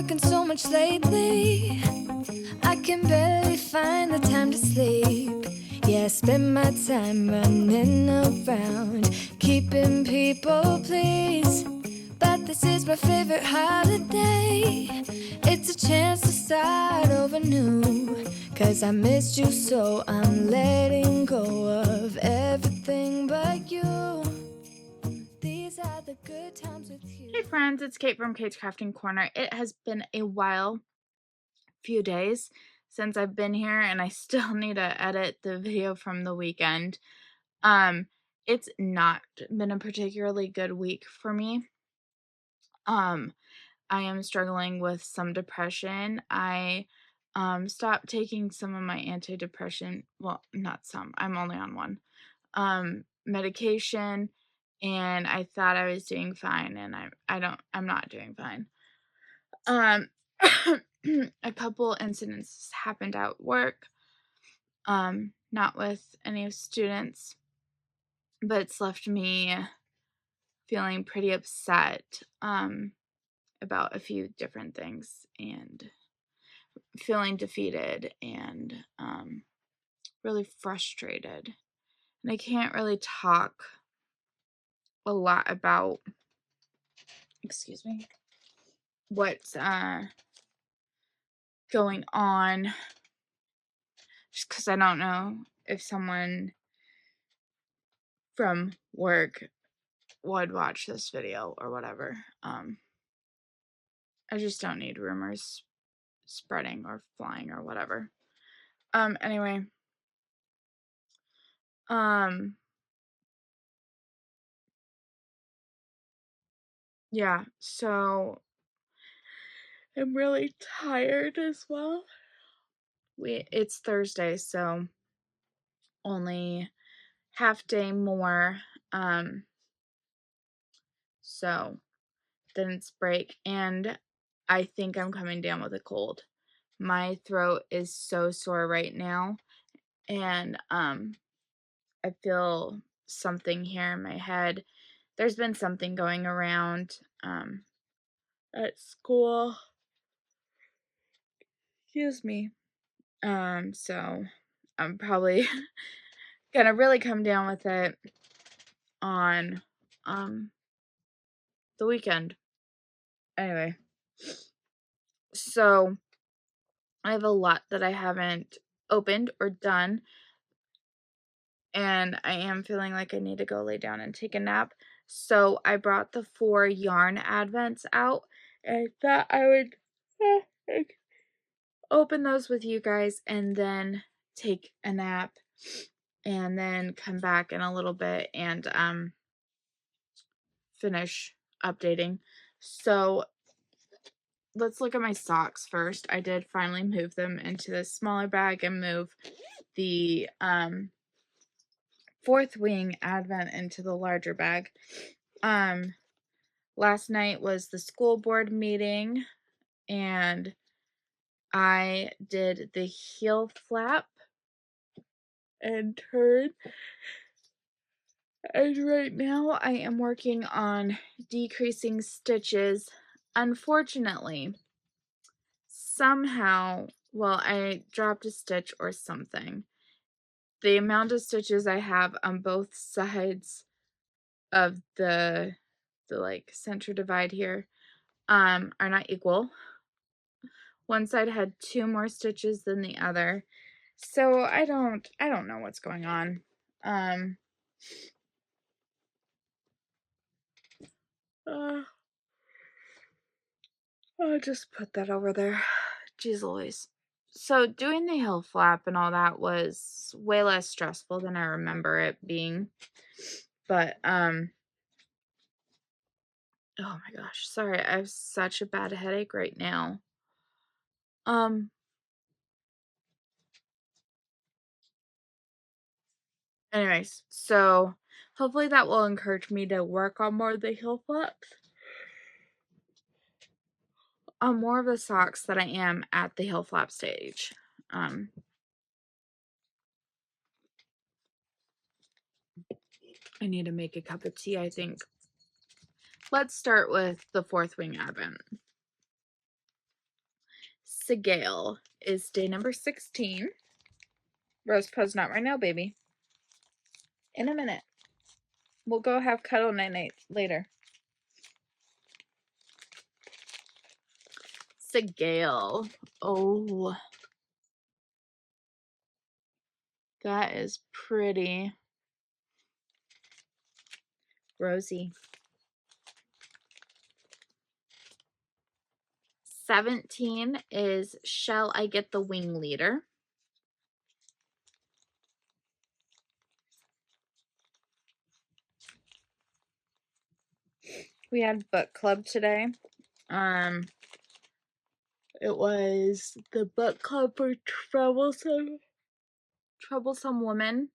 working so much lately, I can barely find the time to sleep. Yeah, I spend my time running around, keeping people pleased. But this is my favorite holiday. It's a chance to start over new. Cause I missed you, so I'm letting go of everything but you. These are the good times with you. Hey friends, it's Kate from Kate's Crafting Corner. It has been a while, few days since I've been here, and I still need to edit the video from the weekend. It's not been a particularly good week for me. I am struggling with some depression. I stopped taking some of my antidepressant, well, not some, I'm only on one, medication, and I thought I was doing fine, and I'm not doing fine. A couple incidents happened at work, not with any of students, but it's left me feeling pretty upset, about a few different things, and feeling defeated, and, really frustrated. And I can't really talk a lot about, excuse me, what's, going on, just because I don't know if someone from work would watch this video or whatever. I just don't need rumors spreading or flying or whatever. Anyway, yeah, so I'm really tired as well. It's Thursday, so only half day more, so then it's break, and I think I'm coming down with a cold. My throat is so sore right now, and I feel something here in my head. There's been something going around at school. Excuse me. So I'm probably gonna really come down with it on the weekend. Anyway, so I have a lot that I haven't opened or done, and I am feeling like I need to go lay down and take a nap. So I brought the 4 yarn advents out, and I thought I would open those with you guys and then take a nap, and then come back in a little bit and finish updating. So let's look at my socks first. I did finally move them into the smaller bag and move the fourth wing advent into the larger bag. Last night was the school board meeting, and I did the heel flap and turn. And right now I am working on decreasing stitches. Unfortunately, somehow, well, I dropped a stitch or something. The amount of stitches I have on both sides of the like center divide here are not equal. One side had 2 more stitches than the other. So I don't know what's going on. I'll just put that over there. Jeez Louise. So doing the heel flap and all that was way less stressful than I remember it being. But oh my gosh, sorry, I have such a bad headache right now. Anyways, so hopefully that will encourage me to work on more of the heel flaps. On more of the socks that I am at the heel flap stage. I need to make a cup of tea, I think. Let's start with the 4th wing advent. Sigale is day number 16. Rose pose not right now, baby. In a minute. We'll go have cuddle night later. Sigale. Oh. That is pretty. Rosie. 17 is Shall I Get the Wing Leader? We had book club today. It was the book club for Troublesome Woman.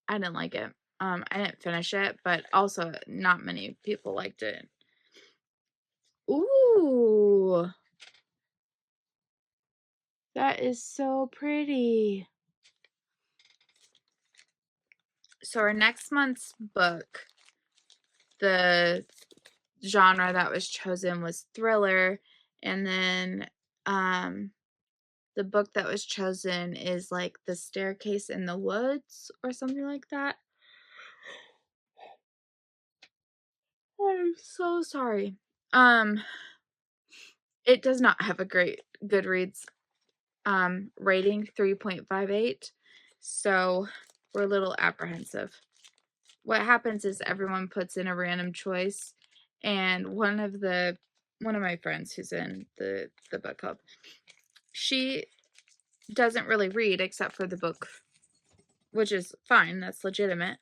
I didn't like it. I didn't finish it, but also not many people liked it. Ooh. That is so pretty. So our next month's book, the genre that was chosen was thriller, and then the book that was chosen is like The Staircase in the Woods or something like that. I'm so sorry. It does not have a great Goodreads rating, 3.58. So we're a little apprehensive. What happens is everyone puts in a random choice, and one of my friends who's in the book club, she doesn't really read except for the book, which is fine, that's legitimate.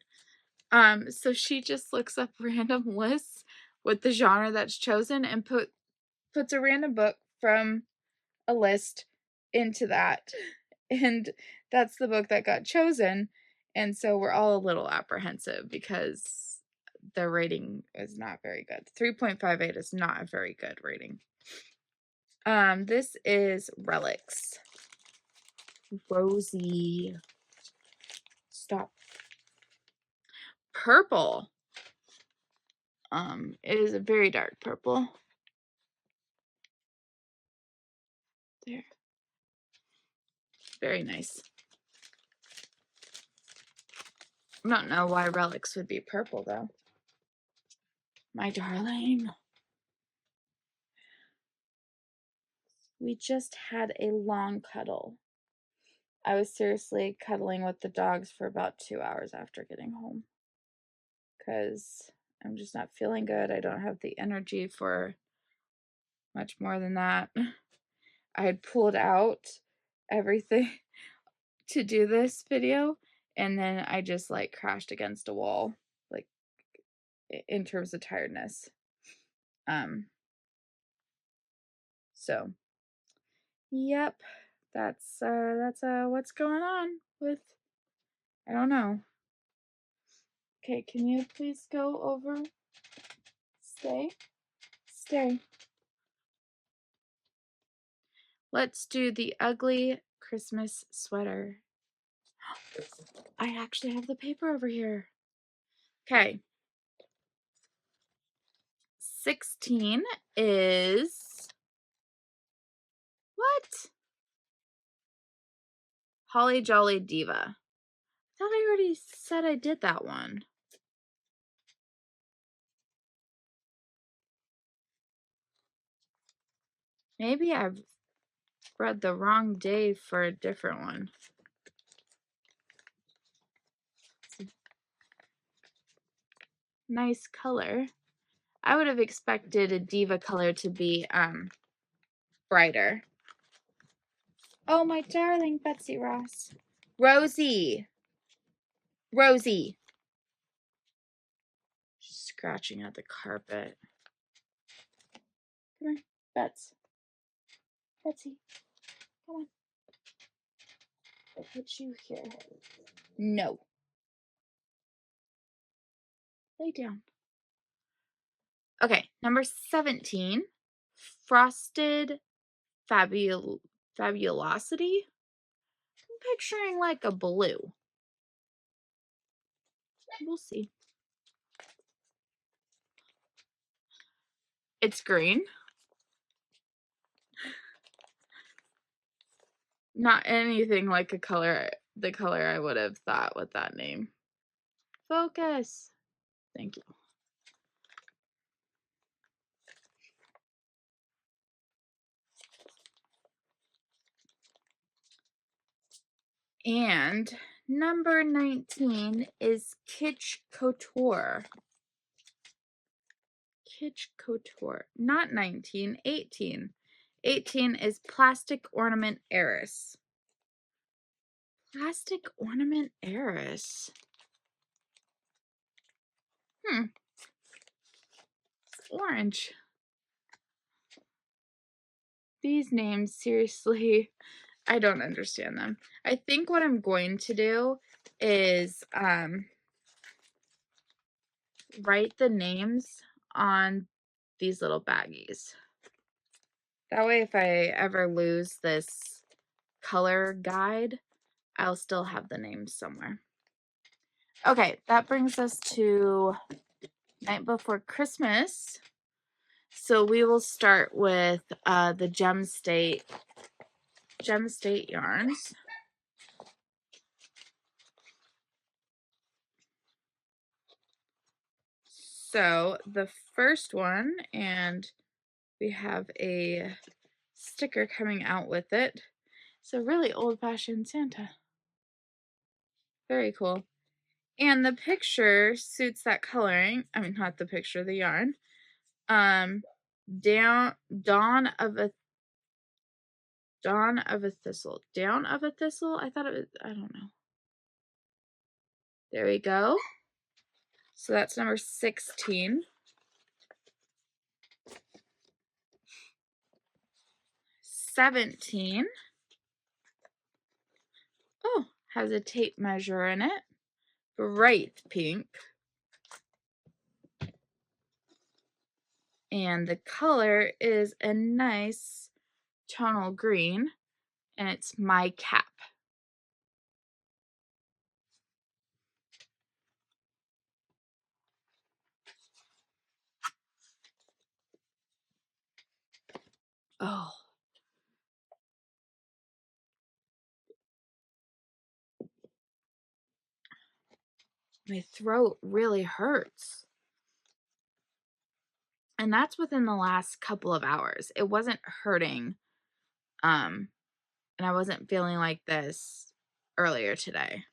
So she just looks up random lists with the genre that's chosen and puts a random book from a list into that, and that's the book that got chosen. And so we're all a little apprehensive because the rating is not very good. 3.58 is not a very good rating. This is Relics. Rosie. Stop. Purple. It is a very dark purple. There. Very nice. I don't know why Relics would be purple though. My darling. We just had a long cuddle. I was seriously cuddling with the dogs for about 2 hours after getting home. Because I'm just not feeling good. I don't have the energy for much more than that. I had pulled out everything to do this video, and then I just like crashed against a wall, like in terms of tiredness. So yep, that's what's going on with, I don't know. Okay, can you please go over? Stay. Let's do the ugly Christmas sweater. I actually have the paper over here. Okay. 16 is what? Holly Jolly Diva. I thought I already said I did that one. Maybe I've read the wrong day for a different one. Nice color. I would have expected a diva color to be brighter. Oh, my darling Betsy Ross. Rosie. She's scratching at the carpet. Come here, Betsy, come on. I'll put you here. No. Lay down. Okay, number 17. Frosted Fabulosity. I'm picturing like a blue. We'll see. It's green. Not anything like the color I would have thought with that name. Focus. Thank you. And number 19 is Kitsch Couture. Kitsch Couture. Not 19, 18. 18 is Plastic Ornament Heiress. Plastic Ornament Heiress. It's orange. These names, seriously, I don't understand them. I think what I'm going to do is write the names on these little baggies. That way, if I ever lose this color guide, I'll still have the names somewhere. Okay, that brings us to night before Christmas. So we will start with the Gem State yarns. So the first one, and we have a sticker coming out with it. It's a really old-fashioned Santa. Very cool. And the picture suits that coloring. I mean, not the picture, the yarn. Dawn of a thistle. Down of a thistle? I thought it was, I don't know. There we go. So that's number 16. 17. Oh, has a tape measure in it. Bright pink. And the color is a nice tonal green, and it's My Cap. Oh. My throat really hurts. And that's within the last couple of hours. It wasn't hurting. And I wasn't feeling like this earlier today.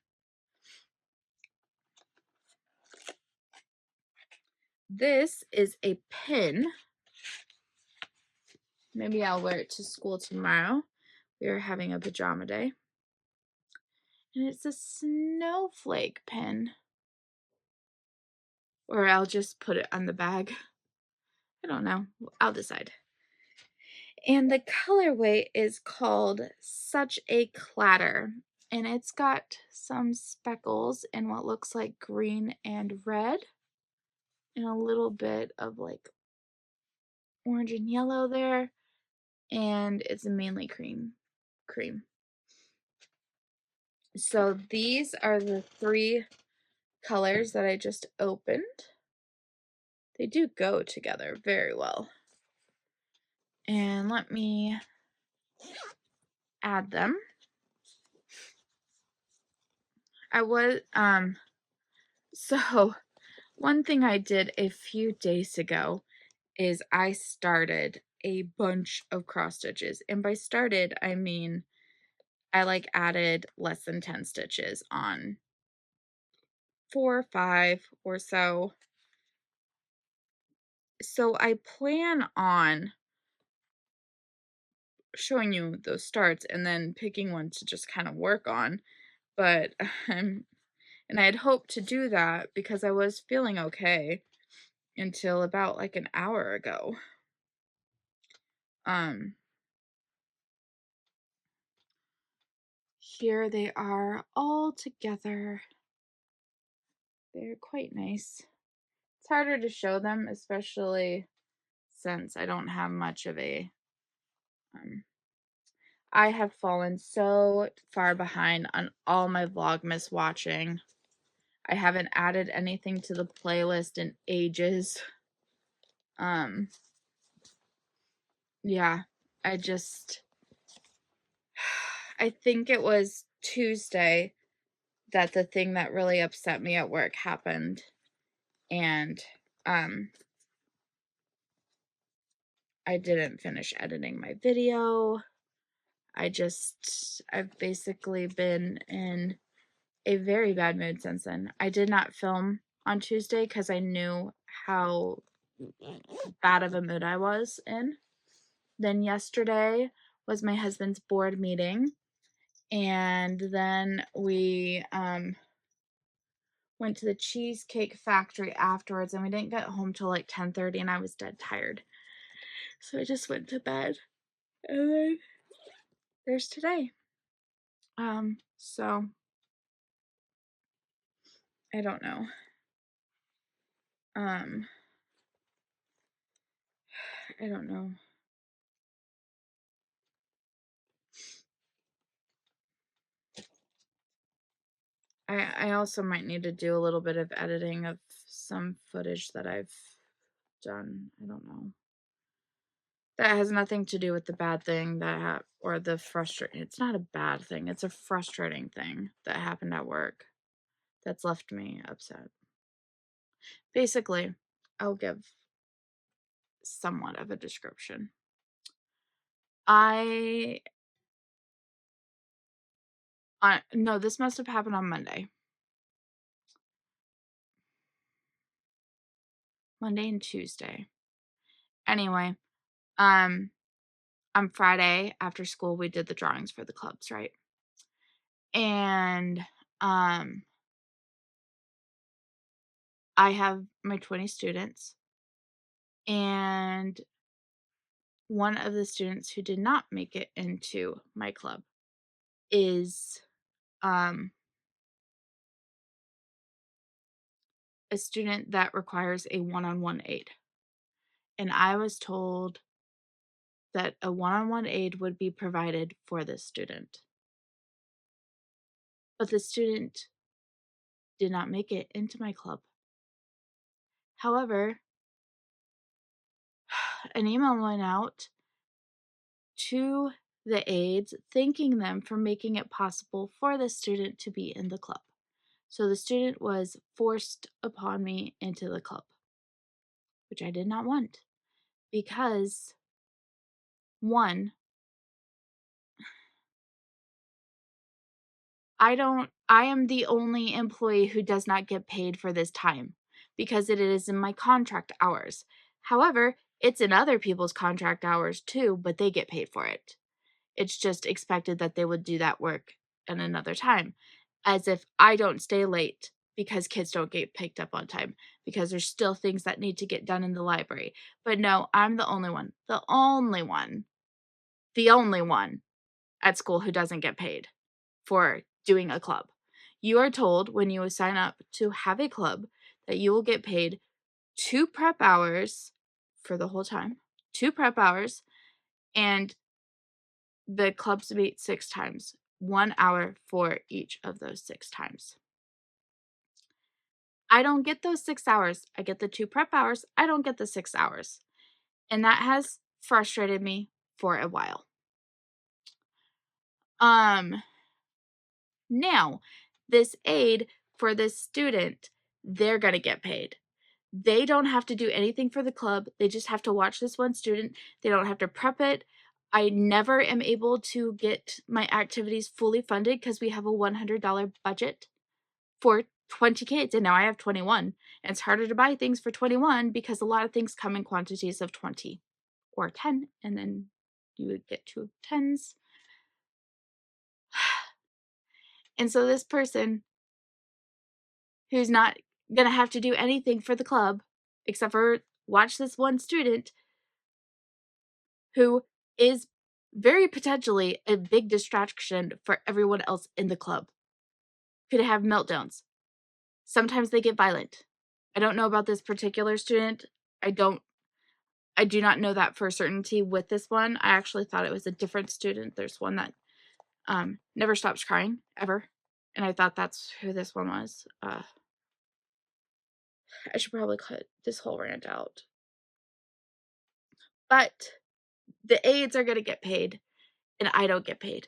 This is a pin. Maybe I'll wear it to school tomorrow. We are having a pajama day. And it's a snowflake pin. Or I'll just put it on the bag. I don't know. I'll decide. And the colorway is called Such a Clatter. And it's got some speckles in what looks like green and red. And a little bit of like orange and yellow there. And it's mainly cream. So these are the 3 colors that I just opened. They do go together very well. And let me add them. So one thing I did a few days ago is I started a bunch of cross stitches. And by started, I mean I like added less than 10 stitches on 4 or 5 or so. So I plan on showing you those starts and then picking one to just kind of work on. But and I had hoped to do that because I was feeling okay until about like an hour ago. Here they are all together. They're quite nice. It's harder to show them, especially since I don't have much of a I have fallen so far behind on all my Vlogmas watching. I haven't added anything to the playlist in ages. Yeah, I think it was Tuesday that the thing that really upset me at work happened. And I didn't finish editing my video. I've basically been in a very bad mood since then. I did not film on Tuesday because I knew how bad of a mood I was in. Then yesterday was my husband's board meeting, and then we went to the Cheesecake Factory afterwards, and we didn't get home till like 10:30, and I was dead tired. So I just went to bed, and then there's today. So I don't know. I don't know. I also might need to do a little bit of editing of some footage that I've done. I don't know. That has nothing to do with the bad thing or the frustrating. It's not a bad thing. It's a frustrating thing that happened at work that's left me upset. Basically, I'll give somewhat of a description. No, this must have happened on Monday. Monday and Tuesday. Anyway, on Friday after school, we did the drawings for the clubs, right? And I have my 20 students, and one of the students who did not make it into my club is a student that requires a one-on-one aid. And I was told that a one-on-one aid would be provided for this student. But the student did not make it into my club. However, an email went out to the aides thanking them for making it possible for the student to be in the club. So the student was forced upon me into the club, which I did not want because, one, I am the only employee who does not get paid for this time because it is in my contract hours. However, it's in other people's contract hours too, but they get paid for it. It's just expected that they would do that work at another time, as if I don't stay late because kids don't get picked up on time, because there's still things that need to get done in the library. But no, I'm the only one at school who doesn't get paid for doing a club. You are told when you sign up to have a club that you will get paid 2 prep hours for the whole time, 2 prep hours, and the clubs meet 6 times, 1 hour for each of those 6 times. I don't get those 6 hours. I get the 2 prep hours. I don't get the 6 hours. And that has frustrated me for a while. Now, this aid for this student, they're going to get paid. They don't have to do anything for the club. They just have to watch this one student. They don't have to prep it. I never am able to get my activities fully funded because we have a $100 budget for 20 kids, and now I have 21. And it's harder to buy things for 21 because a lot of things come in quantities of 20 or 10, and then you would get 2 10s. And so this person who's not going to have to do anything for the club except for watch this one student who is very potentially a big distraction for everyone else in the club could have meltdowns. Sometimes they get violent. I don't know about this particular student. I do not know that for certainty with this one. I actually thought it was a different student. There's one that never stops crying ever, and I thought that's who this one was. I should probably cut this whole rant out. But the aides are going to get paid, and I don't get paid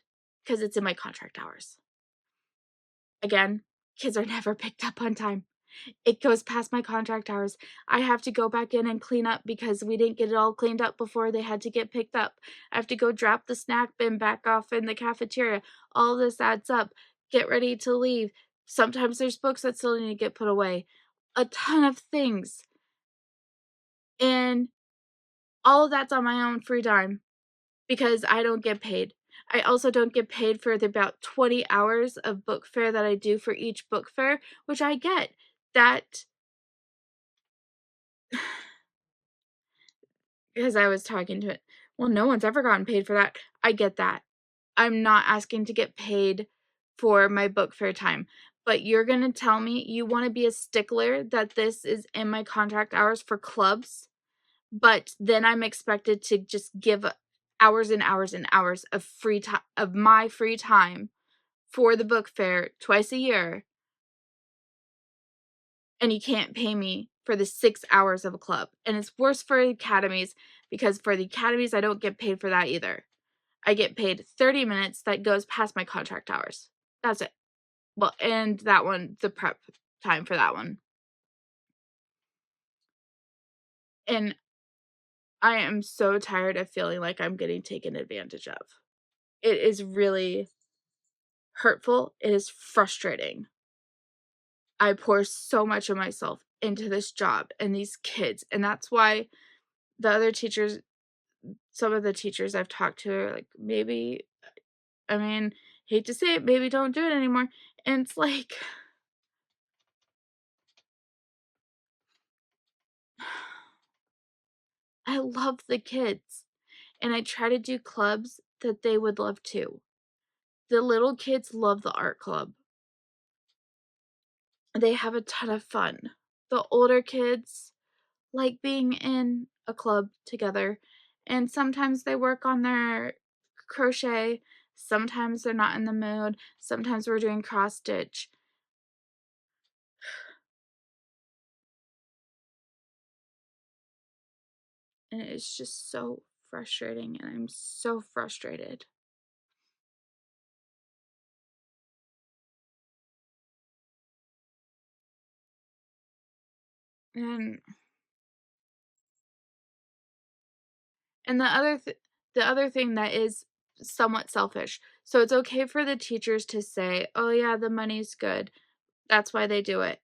because it's in my contract hours. Again, kids are never picked up on time. It goes past my contract hours. I have to go back in and clean up because we didn't get it all cleaned up before they had to get picked up. I have to go drop the snack bin back off in the cafeteria. All this adds up. Get ready to leave. Sometimes there's books that still need to get put away. A ton of things. And all of that's on my own free time because I don't get paid. I also don't get paid for the about 20 hours of book fair that I do for each book fair, which I get. That, because I was talking to it, well, no one's ever gotten paid for that. I get that. I'm not asking to get paid for my book fair time. But you're going to tell me you want to be a stickler that this is in my contract hours for clubs, but then I'm expected to just give hours and hours and hours of free time, of my free time for the book fair twice a year, and you can't pay me for the 6 hours of a club. And it's worse for academies because for the academies, I don't get paid for that either. I get paid 30 minutes that goes past my contract hours. That's it. Well, and that one, the prep time for that one. And I am so tired of feeling like I'm getting taken advantage of. It is really hurtful. It is frustrating. I pour so much of myself into this job and these kids. And that's why the other teachers, some of the teachers I've talked to are like, maybe, I mean, hate to say it, maybe don't do it anymore. And it's like, I love the kids. And I try to do clubs that they would love too. The little kids love the art club. They have a ton of fun. The older kids like being in a club together, and sometimes they work on their crochet, sometimes they're not in the mood, sometimes we're doing cross stitch. And it's just so frustrating, and I'm so frustrated. And the other thing that is somewhat selfish. So it's okay for the teachers to say, "Oh yeah, the money's good. That's why they do it."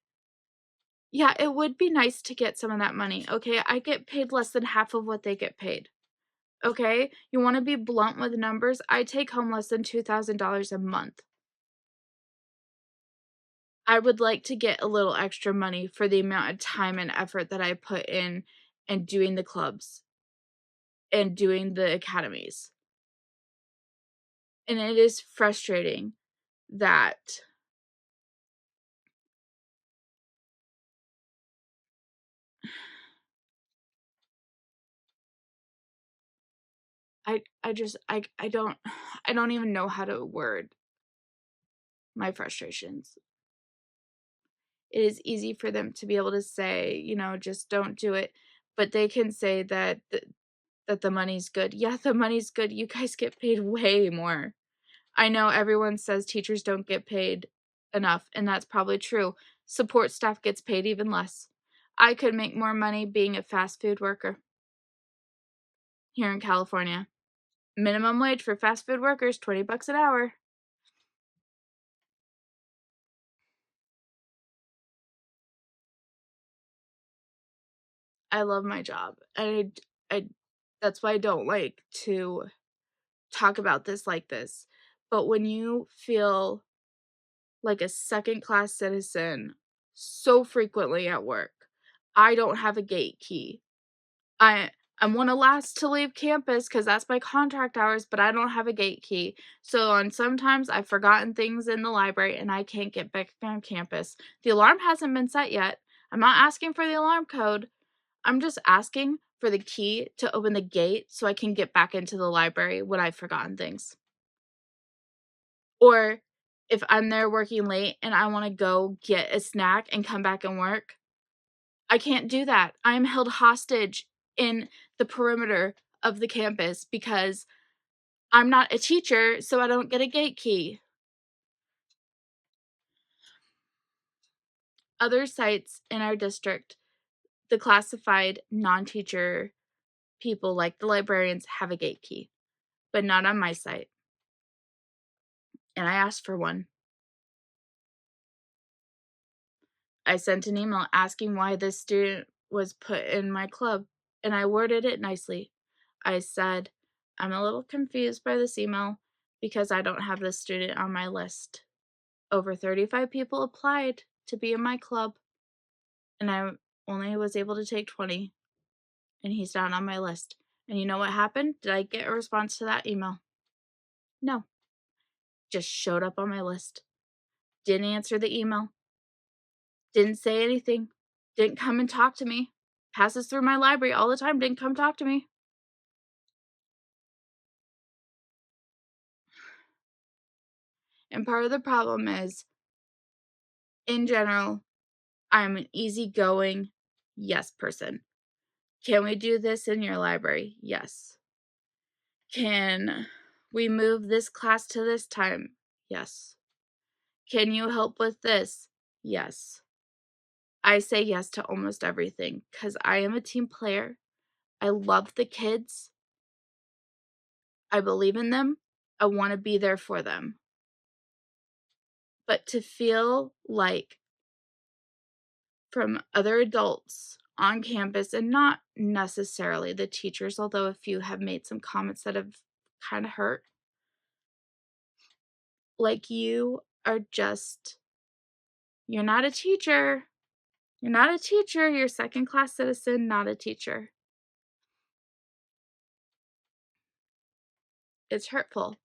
Yeah, it would be nice to get some of that money. Okay, I get paid less than half of what they get paid. Okay, you want to be blunt with numbers? I take home less than $2,000 a month. I would like to get a little extra money for the amount of time and effort that I put in and doing the clubs and doing the academies. And it is frustrating that I just I don't I don't even know how to word my frustrations. It is easy for them to be able to say, just don't do it, but they can say that that the money's good. Yeah, the money's good. You guys get paid way more. I know everyone says teachers don't get paid enough, and that's probably true. Support staff gets paid even less. I could make more money being a fast food worker here in California. Minimum wage for fast food workers, $20 an hour. I love my job. I that's why I don't like to talk about this like this. But when you feel like a second-class citizen so frequently at work, I don't have a gate key. I'm one of last to leave campus because that's my contract hours, but I don't have a gate key. So on sometimes I've forgotten things in the library and I can't get back on campus. The alarm hasn't been set yet. I'm not asking for the alarm code. I'm just asking for the key to open the gate so I can get back into the library when I've forgotten things. Or if I'm there working late and I want to go get a snack and come back and work, I can't do that. I am held hostage in the perimeter of the campus because I'm not a teacher, so I don't get a gate key. Other sites in our district, the classified non-teacher people like the librarians have a gate key, but not on my site. And I asked for one. I sent an email asking why this student was put in my club, and I worded it nicely. I said, I'm a little confused by this email because I don't have this student on my list. Over 35 people applied to be in my club, and I only was able to take 20, and he's not on my list. And you know what happened? Did I get a response to that email? No. Just showed up on my list. Didn't answer the email. Didn't say anything. Didn't come and talk to me. Passes through my library all the time. Didn't come talk to me. And part of the problem is, in general, I'm an easygoing yes person. Can we do this in your library? Yes. Can we move this class to this time? Yes. Can you help with this? Yes. I say yes to almost everything because I am a team player. I love the kids. I believe in them. I want to be there for them. But to feel like from other adults on campus, and not necessarily the teachers, although a few have made some comments that have kind of hurt, like you are just, you're not a teacher. You're not a teacher. You're a second-class citizen, not a teacher. It's hurtful.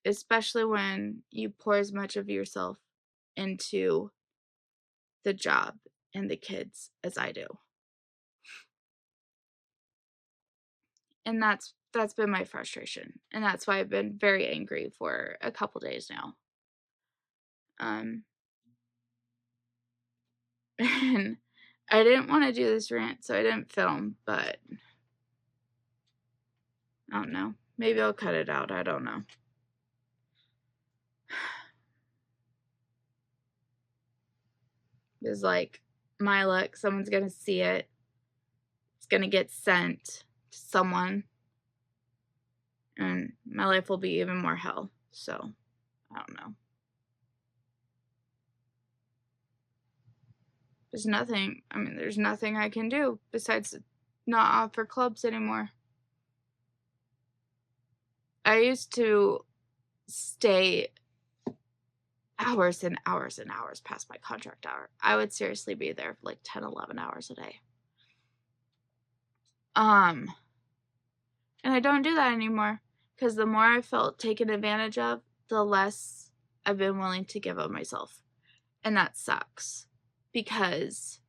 Especially when you pour as much of yourself into the job and the kids as I do. And that's been my frustration. And that's why I've been very angry for a couple days now. And I didn't want to do this rant, so I didn't film, but I don't know. Maybe I'll cut it out. I don't know. It's like, my luck, someone's going to see it. It's going to get sent to someone. And my life will be even more hell. So, I don't know. There's nothing I can do besides not offer clubs anymore. I used to stay hours and hours and hours past my contract hour. I would seriously be there for like 10, 11 hours a day. And I don't do that anymore because the more I felt taken advantage of, the less I've been willing to give of myself. And that sucks because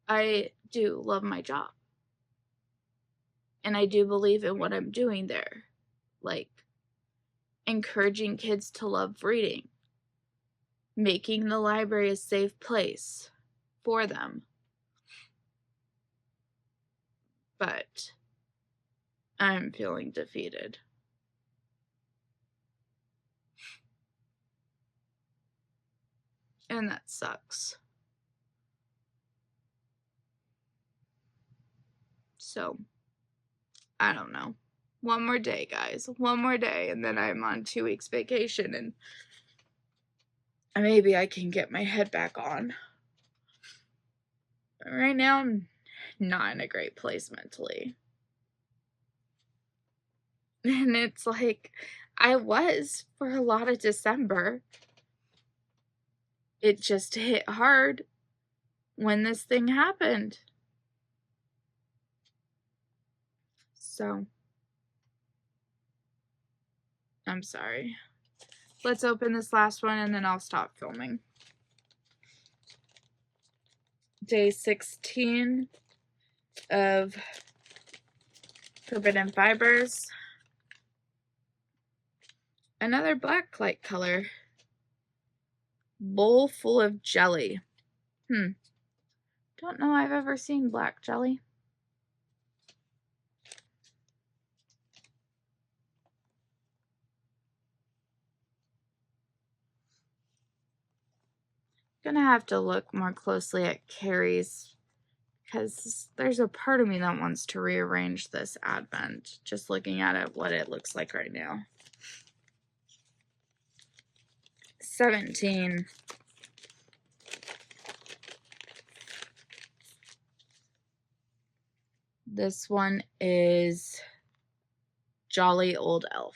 I do love my job. And I do believe in what I'm doing there. Like, encouraging kids to love reading. Making the library a safe place for them. But I'm feeling defeated. And that sucks. So, I don't know. One more day, guys. One more day, and then I'm on 2 weeks vacation, and maybe I can get my head back on. But right now, I'm not in a great place mentally. And it's like, I was for a lot of December. It just hit hard when this thing happened. So, I'm sorry. Let's open this last one and then I'll stop filming. Day 16 of Forbidden Fibers. Another black light color. Bowl full of jelly. Don't know I've ever seen black jelly. Gonna have to look more closely at Carrie's because there's a part of me that wants to rearrange this advent, just looking at it, what it looks like right now. 17. This one is Jolly Old Elf.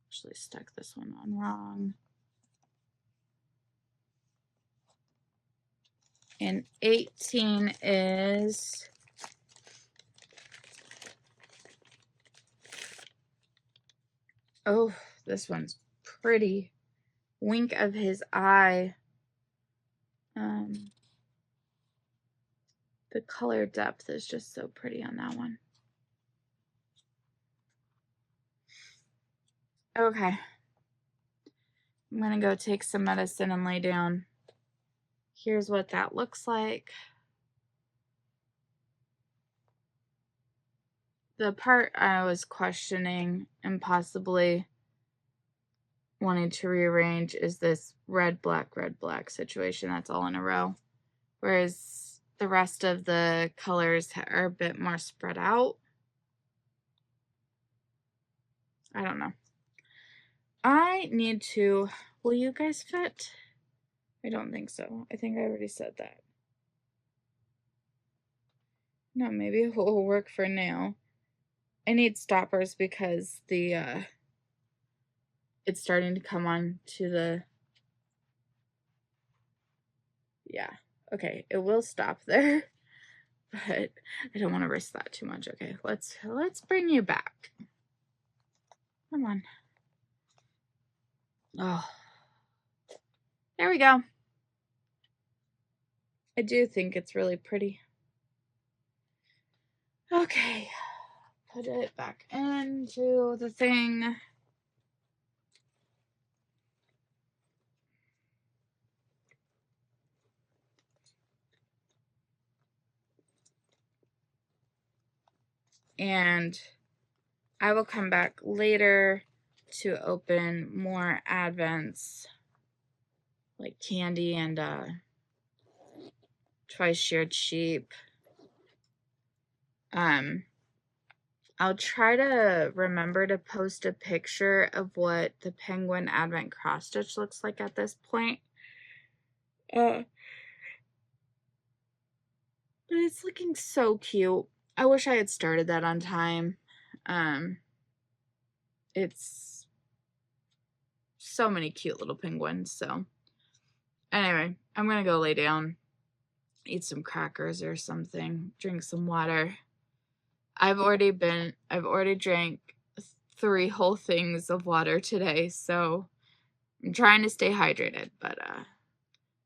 Actually stuck this one on wrong. And 18 is oh, this one's pretty. Wink of his eye. The color depth is just so pretty on that one. Okay. I'm gonna go take some medicine and lay down. Here's what that looks like. The part I was questioning and possibly wanting to rearrange is this red, black situation that's all in a row. Whereas the rest of the colors are a bit more spread out. I don't know. I need to, will you guys fit? I don't think so. I think I already said that. No, maybe it will work for now. I need stoppers because the, it's starting to come on to the, yeah. Okay, it will stop there, but I don't want to risk that too much. Okay, let's bring you back. Come on. Oh, there we go. I do think it's really pretty. Okay, put it back into the thing. And I will come back later to open more advents like candy and twice shared sheep. I'll try to remember to post a picture of what the penguin advent cross stitch looks like at this point. But it's looking so cute. I wish I had started that on time. It's so many cute little penguins. So anyway, I'm gonna go lay down, eat some crackers or something, drink some water. I've already drank 3 whole things of water today, so I'm trying to stay hydrated, but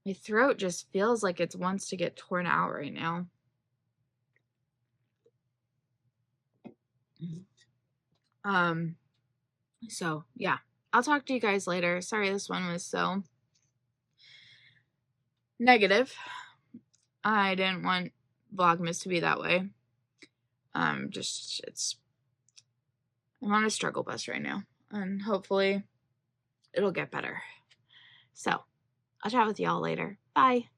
my throat just feels like it wants to get torn out right now. So yeah, I'll talk to you guys later. Sorry this one was so negative. I didn't want Vlogmas to be that way. I'm on a struggle bus right now, and hopefully it'll get better. So I'll chat with y'all later. Bye.